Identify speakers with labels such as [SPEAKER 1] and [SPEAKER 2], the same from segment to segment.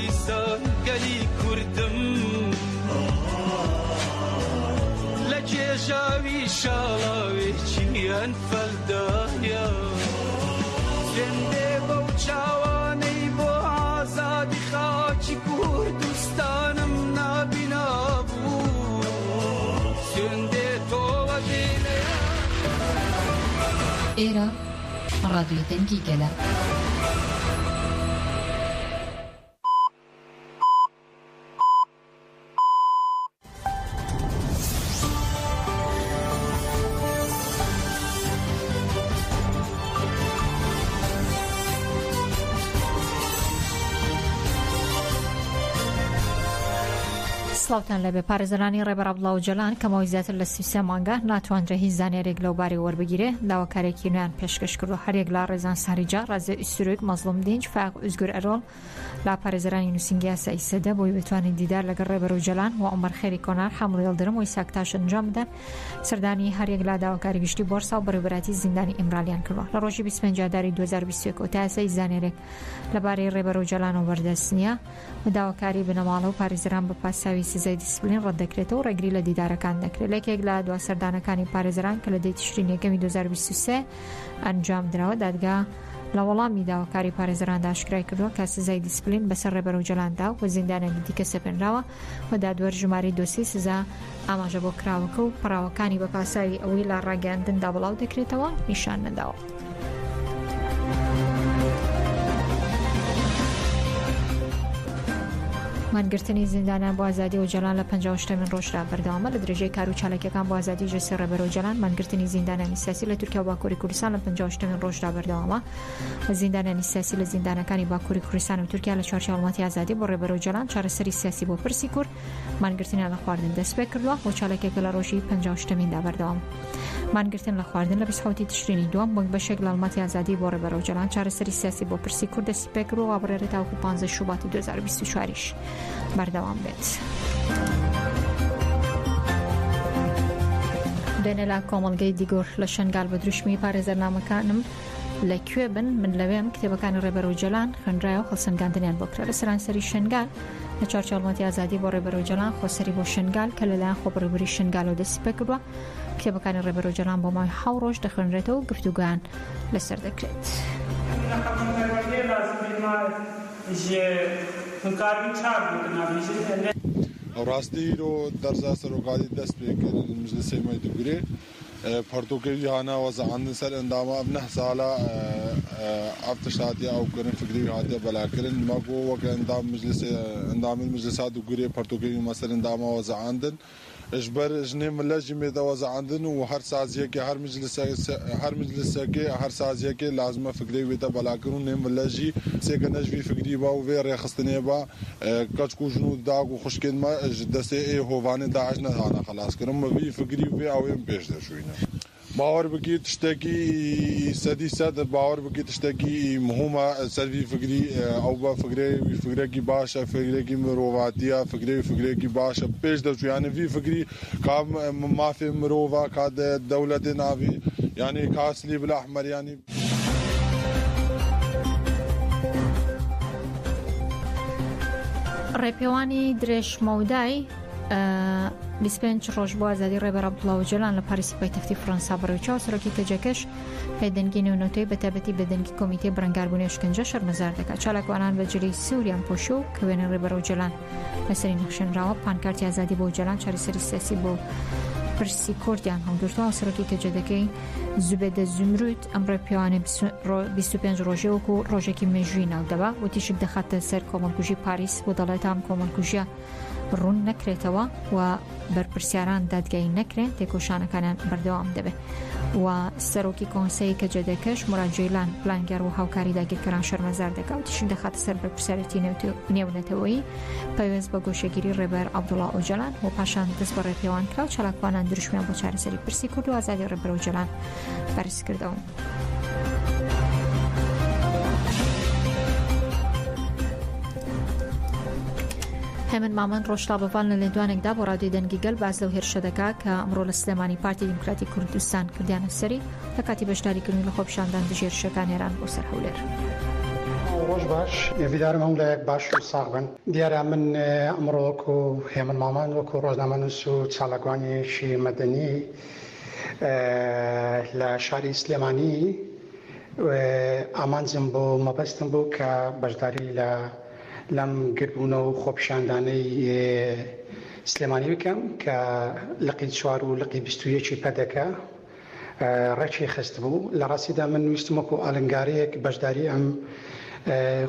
[SPEAKER 1] دیسان گلی کردم لجێژاوی شاڵاوێکیان فەلدایە زێندێ بەو چاوانەی بۆ ئازادی خاکی کوردستانم نابینابوو زێندێ تۆوە دێنێ
[SPEAKER 2] ئێرە ڕادیۆ دەنگی گەلە.
[SPEAKER 3] سڵاوتان لەبێ پارێزەرانی ڕێبەر عەبدوڵڵا ئۆجەلان کە ماوەی زیاتر لە 33 مانگە ناتوانرێ هیچ زانیارێک لەو بارەی وەربگیرێ داواکارێکی نوێیان پێشکەش کردو هەرێک لە ڕێزان ساریجا ڕازێ ئیسروک مەزلوم دینج فاق ئوزگور ئەرۆڵ لا پارێزەرانی نووسینگی یاسایی سەدە بۆی بتوانین دیدار لەگەڵ ڕێبەر ئۆجەلان و عومەر خێری کۆنار هەموو هێڵدرم و ئیساک تاش ئەنجام بدەن سەردانی هەرێک لە داواکاری گشتی بۆرسا و بەڕێوەبەراتی زیندانی ئیمرالیان کردووە لە ڕۆژی 25 داری 2021 و تا ئێستا زانیارێک لەبارەی ڕێبەر ئۆجەلان و بەردەست نییە و داواکاری بنەماڵە و پارێزەران بە پاساوی سزای دیسپلین ڕەتدەکرێتەوە و ڕێگری لە دیدارەکان دەکرێت لەکێک لە دوا سەردانەکانی پارێزەران کە لە دەی تشرین یەکەمی 2023 ئەنجام درراوە دادگا لە وەڵامی داواکاری پارێزەراندا ئاشکرای کردووە کە سزای دیسپلین بەسەر ڕێبەر ئۆجەلاندا و زیندانێکی دیکە سەپێنراوە و دادوەر ژمارەی دۆسی سزا ئاماژە بۆ کراوەکە و پڕاوەکانی بە پاساوی ئەوەی لا ڕاگەاندندا بڵاو دەکرێتەوە نیشان نەداوە. مانگرتنی زیندانیان بۆ ئازادی ئۆجەلان لە 58مین ڕۆژدا بەردەوامە لە درێژەی کار و چالاکیەکان بۆ ئازادی ژەسی ڕێبەر ئۆجەلان مانگرتنی زیندانیانی سیاسی لە تورکیا و باکووری کوردستان لە 58مین ڕۆژدا بەردەوامە و زیندانیانی سیاسی لە زیندانەکانی باکووری کوردستان و تورکیا لە چوارچێوە هەڵمەتی ئازادی بۆ ڕێبەر ئۆجەلان چارەسەری سیاسی بۆ پرسی کورد مانگرتنیان لە خواردن دەست پێ کردووە بۆ چالاکیەکە لە ڕۆژی 58میندا بەردەوام مانگرتن لە خواردن لە 27 تشرینی دووەم وەک بەشێک لە هەڵمەتی ئازادی بۆ ڕێبەر ئۆجەلان چارەسەری سیاسی بۆ پرسی کورد دەست پێ کردووە و ئابڕێرێت تاوەکو 15 شوباتی 2024ش بەردەوام بێت. دوێنێ لە کۆمەڵگەی دیگۆر لە شنگال بە دروشمی پارێزەرنامەکانم لەکوێ بن من لەوێم کتێبەکانی ڕێبەر ئۆجەلان خوێنرایەوە هەڵسەنگاندنیان بۆ کرا لە سەرانسەری شنگال لە چوارچێوە هەڵمەتی ئازادی بۆ ڕێبەر ئۆجەلان خۆسەری بۆ شنگال کە لەلایەن خۆبڕێوەبەری شنگالەوە دەستی پێ کردووە کتێبەکانی ڕێبەر ئۆجەلان بۆ ماوەی 7 ڕۆژ دەخوێنرێتەوە و گفتوگۆیان لەسەر دەکرێت.
[SPEAKER 4] ڕاستی رو دەرزا سەرۆکاتی دەست پێکرد مجلسەی مەیدوگرێ پەرتوکەوی هانا وەزەعاندن سەر ئەندامە نە ساڵە ئەفتشاتی ئەوکردن فکری هاتیە بەلاکردن مەگۆ وەک ئەندامی مجلسا دوگرێ پەرتوکەوی مەسەر ئەندامە وەزەعاندن اجبر ژنێ ملەژی مێدەوەزەعاندن و هەر سازیەکی هەر مجلسەکێ هەر سازیەکێ لازمە فکری وێتە بەلاکردن و نێ ملەژی سێکە نەژوی فکری با و وێ ڕێخستنێ با کەچک و ژن و داگ و خوشکێنمە دەستێ ئێ هۆڤانێ داعش نەهانە خەلاسکردن مەبی فکری وێ ئەوێم پێش دەشوینە. باور بگیت شتێکی سەدی سەد باور بگیت شتێکی مهمە سەروی فکری ئەو بە فکرێکی باشە فکرێکی مرۆڤاتیە فکرێکی باشە پێش دەچویانە وی فکری کام مافێ مرۆڤ کا دەوڵەتێ ناوی یعنی کاسلی بلا ئەحمەریانی
[SPEAKER 3] ڕێپێوانی درێژ مەودای 25 ڕۆژ بۆ ئازادی ڕێبەر عەبدوڵڵا ئۆجەلان لە پاریسی پایتەختی فەڕەنسا بەڕێوەچاو سەرۆکی کەجەکەش هێدەنگی نێونەتەوەی بەتایبەتی بەدەنگی کۆمیتێ بڕەنگاربوونی شکنجە شەرمەزار دەکات چالاکوانان بە جلەی سووریان پۆشە و کە وێنە ڕێبەر ئۆجەلان لەسەری نەخشێنراوە پانکارتی ئازادی بۆ ئۆجەلان چارەسەری سیاسی بۆ پرسی کوردیان هەڵگرتووە سەرۆکی کەجەدەکەی زوبێدە زومرود ئەم ڕێپێوانە 25 ڕۆژێ وەکو ڕۆژێکی مێژووی ناودەبا و تیشک دەخاتە سەر کۆمەڵکوژی پاریس بۆ دەڵێت ئەم کۆمەڵکوژیە ڕوون نەکرێتەوە و بەرپرسیاران دادگایی نەکرێن تێکۆشانەکانیان بەردەوام دەبێت و سەرۆکی کۆنسەی کەجەدەکەش موراد جەیلان پلانگەر و هاوکاری داگیرکەران شەرمەزار دەکات و تیشک دەخاتە سەر بەرپرسیارەتی نێونەتەوەیی پەیوەست بە گۆشەگیری ڕێبەر عەبدوڵڵا ئۆجەلان و پاشان دەست بە ڕێپێوان کرا و چالاکوانان دروشمیان بۆ چارەسەری پرسی کورد و ئازادی ڕێبەر ئۆجەلان بەرز کردەوە. هەمن مامان ڕۆژتابەوان لە لێدوانێکدا بۆ ڕادیۆی دەنگی گەل باز لەو هێرشە دەکا کە ئەمڕۆ لە سلێمانی پارتی دیموکراتی کوردستان کردیانە سەری لە کاتی بەشداریکردنی لە خۆپیشاندان دژێرشەکان هێران بۆ سەر هەولێر.
[SPEAKER 5] روش باش ویدارم هم لیک باش و ساقبن دیاره من امروکو همان مامان و روزنامه نووس چالاکوانی شی مدنی لشاری سلیمانی ئامانجم بۆ مەبەستم بوو کە بەشداری لەم گربوونە و خۆپیشاندانەی سلێمانی بکەم کە لقی 4 و لقی 21 پەدەکە ڕێکی خست بوو لە ڕاستیدا من ویستم وەکو ئالنگارەیەک بەشداری ئەم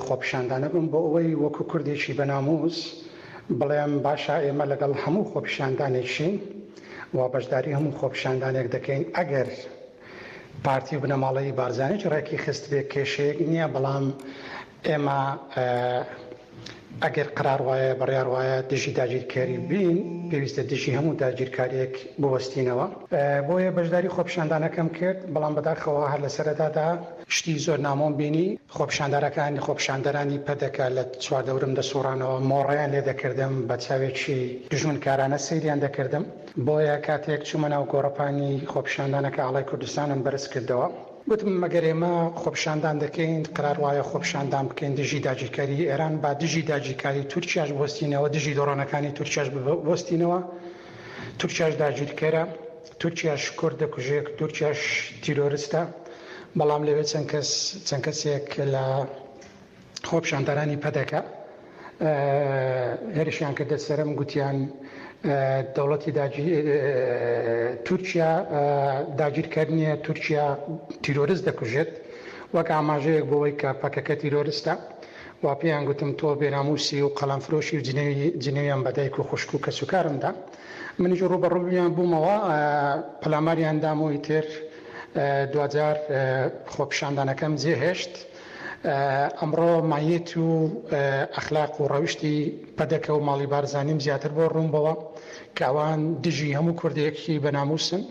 [SPEAKER 5] خۆپیشاندانە بم بۆ ئەوەی وەکو کوردێکی بەناموس بڵێم باشە ئێمە لەگەڵ هەموو خۆپیشاندانێکشین و بەشداری هەموو خۆپیشاندانێک دەکەین ئەگەر پارتی و بنەماڵەی بارزانانی ڕێکی خست بێ کێشەیەک نییە بەڵام ئێمە ئەگەر قرار وایە بڕیار وایە دژی داگیرکاری بین پێویستە دژی هەموو داگیرکاریەک بوەستینەوە بۆیە بەشداری خۆپیشاندانەکەم کرد بەڵام بەداخەوە هەر لە سەرەتادا شتی زۆر نامۆم بینی خۆپیشاندەرانی پەدەکە لە چواردەورم دەسوڕانەوە مۆڕیان لێ دەکردم بە چاوێکی دژمنکارانە سەیریان دەکردم بۆیە کاتێک چوومە ناو گۆڕەپانی خۆپیشاندانەکە ئاڵای کوردستانم بەرز کردەوە گوتم مەگەر ئێمە خۆپیشاندان دەکەین قرار وایە خۆپیشاندان بکەین دژی داگیرکاری ئێران با دژی داگیرکاری تورکیاش بوەستینەوە دژی دۆڕانەکانی تورکیاش بوەستینەوە تورکیاش داگیرکەرە تورکیاش کوورد دەکوژێت تورکیاش تیرۆریستە بەڵام لەوێ چەند کەسێک لە خۆپیشاندەرانی پەدەکە هێرشیان کردە سەرم گوتیان دەوڵەتی تورکیا داگیرکار نییە تورکیا تیرۆریست دەکوژێت وەک ئاماژەیەک بۆەوەی کە پەکەکە تیرۆریستە و پێیان گوتم تۆ بێناموسی و قەڵەمفرۆشی و جنێویان بەدایک و خوشک و کەسوکارمدا منیش ڕوبەڕوویان بوومەوە پەلاماریان دامەوەی تر دوجار خۆپیشاندانەکەم جێهێشت ئەمڕۆ مایەت و ئەخلاق و ڕەوشتی پەدەکە و ماڵی بارزانیم زیاتر بۆ ڕوونبەوە کە ئەوان دژی هەموو کوردێکی بەناموسن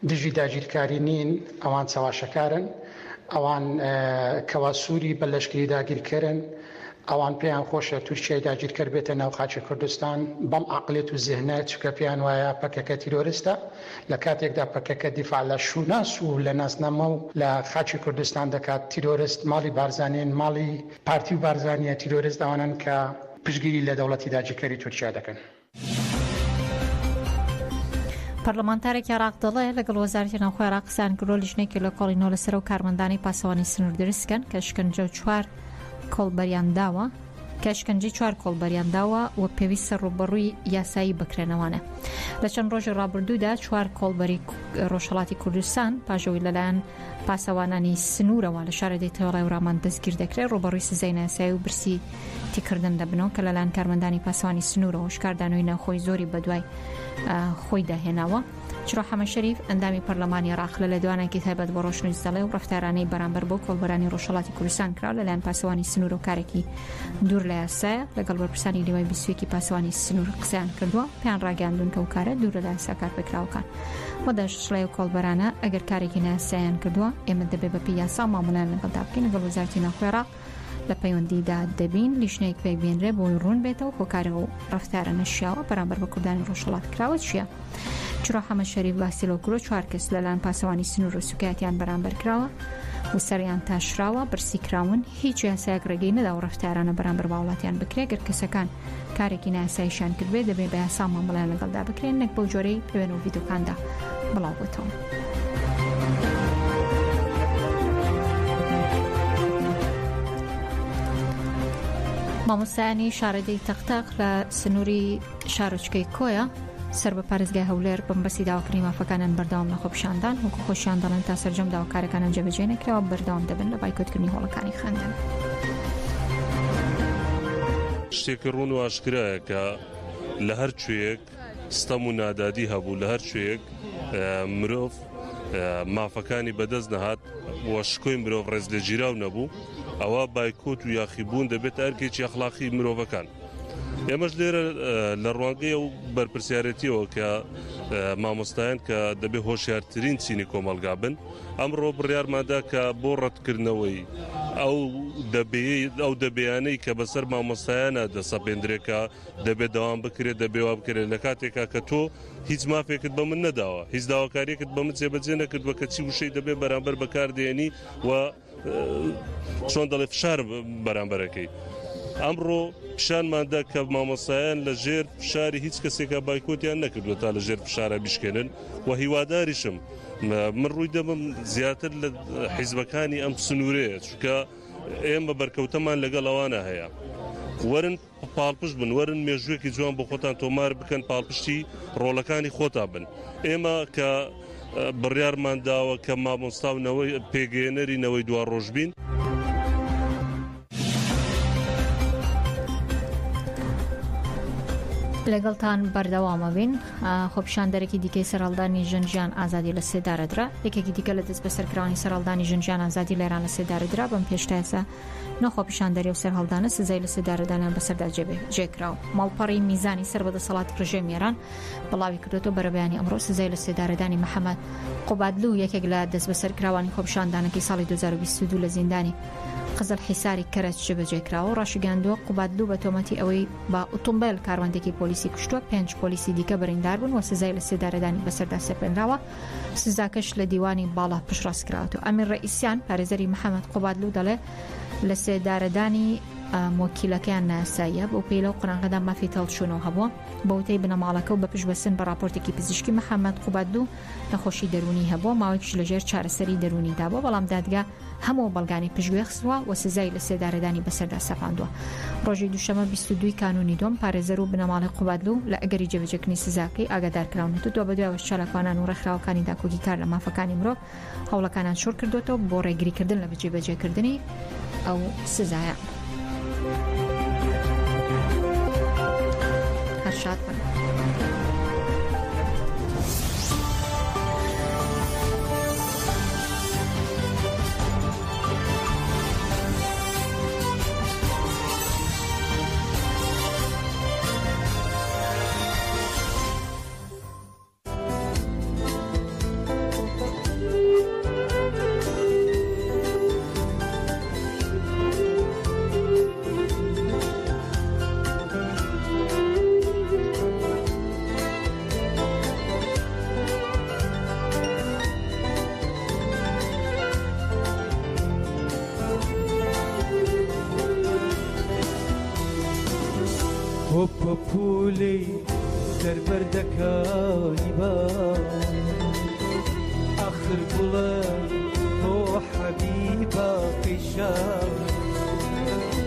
[SPEAKER 5] دژی داگیرکاری نین ئەوان چاواشەکارن ئەوان کەوا سووری بە لەشکری داگیرکەرن ئەوان پێیان خۆشە تورکیای داگیرکەر بێتە ناو خاچی کوردستان بەم عەقڵێت و زێهنەت چکە پێیان وایە پەکەکە تیرۆریستە لە کاتێکدا پەکەکە دیفاع لە شوناس و لە ناسنامە و لە خاچی کوردستان دەکات تیرۆریست ماڵی بارزانین ماڵی پارتی و بارزانیە تیرۆریست ئەوانن کە پشگیری لە دەوڵەتی داگیرکەری تورکیا دەکەن.
[SPEAKER 3] پەرلەمانتارێکی عێراق دەڵێ لەگەڵ وەزارەتی ناوخۆی عێراق قسەیان کردووە لیژنەیەکی لە کۆڵینەوە لەسەر و کارمەندانی پاسەوانی سنوور دروستکەن کە شکنجە و 4 کۆڵبەریان داوە کە شکنجەی 4 کۆڵبەریان داوە و پێویستە ڕوبەڕووی یاسایی بکرێنەوەنە لە چەند ڕۆژی ڕابردوودا 4 کۆڵبەری ڕۆژهەڵاتی کوردستان پاژەوەی لەلایەن پاسەوانانی سنوورەوە لە شارەدەی تەواڵای ورامان دەستگیر دەکرێت ڕوبەڕووی سزای ناسایی و برسی تیکردن دەبنەوە کە لەلایەن کارمەندانی پاسەوانی سنوورەوە شکاردانەوەی ناوخۆی زۆری بەدوای خۆی داهێناوە چرۆ حەمە شەریف ئەندامی پەرلەمانی عێراق لە دوانێکی تایبەت بۆ ڕۆشنویست دەڵێ و ڕەفتارانەی بەرامبەر بۆ کۆڵبەرانی ڕۆژهەڵاتی کوردستان کرا لەلایەن پاسەوانی سنوور و کارێکی دوور لە یاسایە لەگەڵ بەرپرسانی لیوای 21 پاسەوانی سنوور قسەیان کردووە پێیان ڕاگەاندون کە و کارە دوورە لە یاسا کارپێکراوەکان وەداشڵی و کۆڵبەرانە ئەگەر کارێکی ناسایان کردووە ئێمە دەبێت بەپی یاسا مامەڵیان لەگەڵدا بکەین لەگەڵ وەزارەتی ناوخۆی عێراق لە پەیوەندیدا دەبین لیژنەیەک پێی بێنرێ بۆی ڕوون بێتەوە خۆکارە و ڕەفتارە نەشیاوە بەرامبەر بە کوردانی ڕۆژهەڵات کراوە چییە؟ چرۆ حەمە شەریف باسی لەگرۆ 4 کەس لەلایەن پاسەوانی سنوور و سوکایەتیان بەرامبەر کراوە و سەریان تاشراوە برسی کراون هیچ یاسایەک ڕێگەی نەدا و ڕەفتارانە بەرامبەر با وڵاتیان بکرێت گەر کەسەکان کارێکی ناساییشان کردبێ دەبێت بە یاسا مامەڵیان لەگەڵدا بکرێن نەک بەو جۆرەی پێوێن و ڤیدۆکاندا بڵاو بۆتەوە. مامۆستایانی شارەدەی تەختەق لە سنووری شارۆچکەی کۆیە سەر بە پارێزگای هەولێر بەمبەستی داواکردنی مافەکانیان بەردەوام لە خۆپیشاندان وەکو خۆشیان دەڵێن تا سەرجەم داواکارەکانیان جێبەجێ نەکراوە بەردەوام دەبن لە بایکۆتکردنی هۆڵەکانی خوێندن.
[SPEAKER 6] شتێکی ڕوون و ئاشکرایە کە لە هەر کوێیەک ستەم و نادادی هەبوو لە هەر کوێیەک مرۆڤ مافەکانی بەدەست نەهات وە شکۆی مرۆڤ ڕێز لە گیراو نەبوو ئەوە بایکۆت و یاخیبوون دەبێت ئەرکێکی ئەخلاقی مرۆڤەکان. ئێمەش لێرە لە ڕوانگەی و بەرپرسیارەتیەوە کە مامۆستایان کە دەبێت هۆشیارترین چینی کۆمەلگا بن ئەمڕۆ بڕیارمادا کە بۆ ڕەتکردنەوەی ئەو دەبیانەی کە بەسەر مامۆستایانە دەسەپێندرێکە دەبێت دەوام بکرێت دەبێوا بکرێت لە کاتێکا کە تۆ هیچ مافێکت بە من نەداوە هیچ داواکاریەکت بە من جێبەجێ نەکردووە کە چی وشەی دەبێت بەرامبەر بەکاردێنی و چۆن دەڵێ فشار بەرامبەرەکەی ئەمڕۆ پیشانماندا کە مامۆستایان لە ژێر فشاری هیچ کەسێکە بایکۆتیان نەکردو تا لە ژێر فشارە بیشکێنن و هیواداریشم من ڕووی دەبم زیاتر لە حیزبەکانی ئەم سنوورەیە چونکە ئێمە بەرکەوتەمان لەگەڵ ئەوانە هەیە وەرن پاڵپشت بن وەرن مێژوویەکی جوان بۆ خۆتان تۆمار بکەن پاڵپشتی ڕۆڵەکانی خۆتان بن ئێمە کە بڕیارمان داوە کە مامۆستاونەوەی پێگەێنەرینەوەی دوا ڕۆژ بین
[SPEAKER 3] لەگەڵتان بەردەوامە بین خۆپیشاندەرێکی دیکەی سەرهەڵدانی ژنجیان ئازادی لە سێدارەدرا یەکێکی دیکە لە دەست بە سەرکردنی سەرهەڵدانی ژنجیان ئازادی لێران لە سێدارەدرا بەم پێشتایسە نەخۆپیشاندەری و سەرهەڵدانە سزای لە سێدارەدانیان بەسەردا جێکراوە ماڵپەڕی میزانی سەر بەدەسەڵاتی ڕژێم میێران بەڵاوی کردوەوە بەرەبەیانی ئەمڕۆ سزای لە سێدارەدانی محەممەد قوبادلو یەکێک لە دەست بە سەرکراوانی خۆپیشاندانەکەی ساڵی 2022 لە زیندانی قزل حیساری کەرەچ بەجێکراوە ڕاشگەاندووە قوبادلو بە تۆمەتی ئەوەی بە ئۆتۆمبیل کاروانێکی پۆلیسی کوشتووە 5 پۆلیسی دیکە بەریندار بوون و سزای لە سێدارەدانی بەسەردا سەپێنراوە سزاکەش لە دیوانی باڵا پشتڕاستکراوەوە ئەمیر ڕئیسیان پارێزەری محەممەد قوبادلو دەڵێ لە سێدارەدانی وەکیلەکەیان ناساییە بۆ پێی لەو قڕانگەدا مافی تەڵچوونەوە هەبووە بەوتەی بنەماڵەکە و بە پشتبەسن بە راپۆرتێکی پزیشکی محەممەد قوبادلو نەخۆشی دەرونی هەبووە ماوەیەکیش لەژێر چارەسەری دەرونی دابووە بەڵام دادگا هەموو بەڵگانی پشتگوێ خستووە و سزای لە سێدارەدانی بەسەردا سەپاندووە ڕۆژی دووشەمە 22 کانونی دۆم پارێزەر و بنەماڵی قوبادلو لە ئەگەری جێبەجێکردنی سزاکەی ئاگادارکراونێت و بە دوایەوە چالاکوانان و ڕێکخراوەکانی داکۆکی کار لە مافەکانی مرۆڤ هەوڵەکانان شۆر کردوێتەوە بۆ ڕێگریکردن لە بەجێبەجێکردنی ئەو سزایە هەرشاد بن
[SPEAKER 7] پۆلی دەربەردەکانی با ئاخر گوڵە بۆ حەبیبە پیشان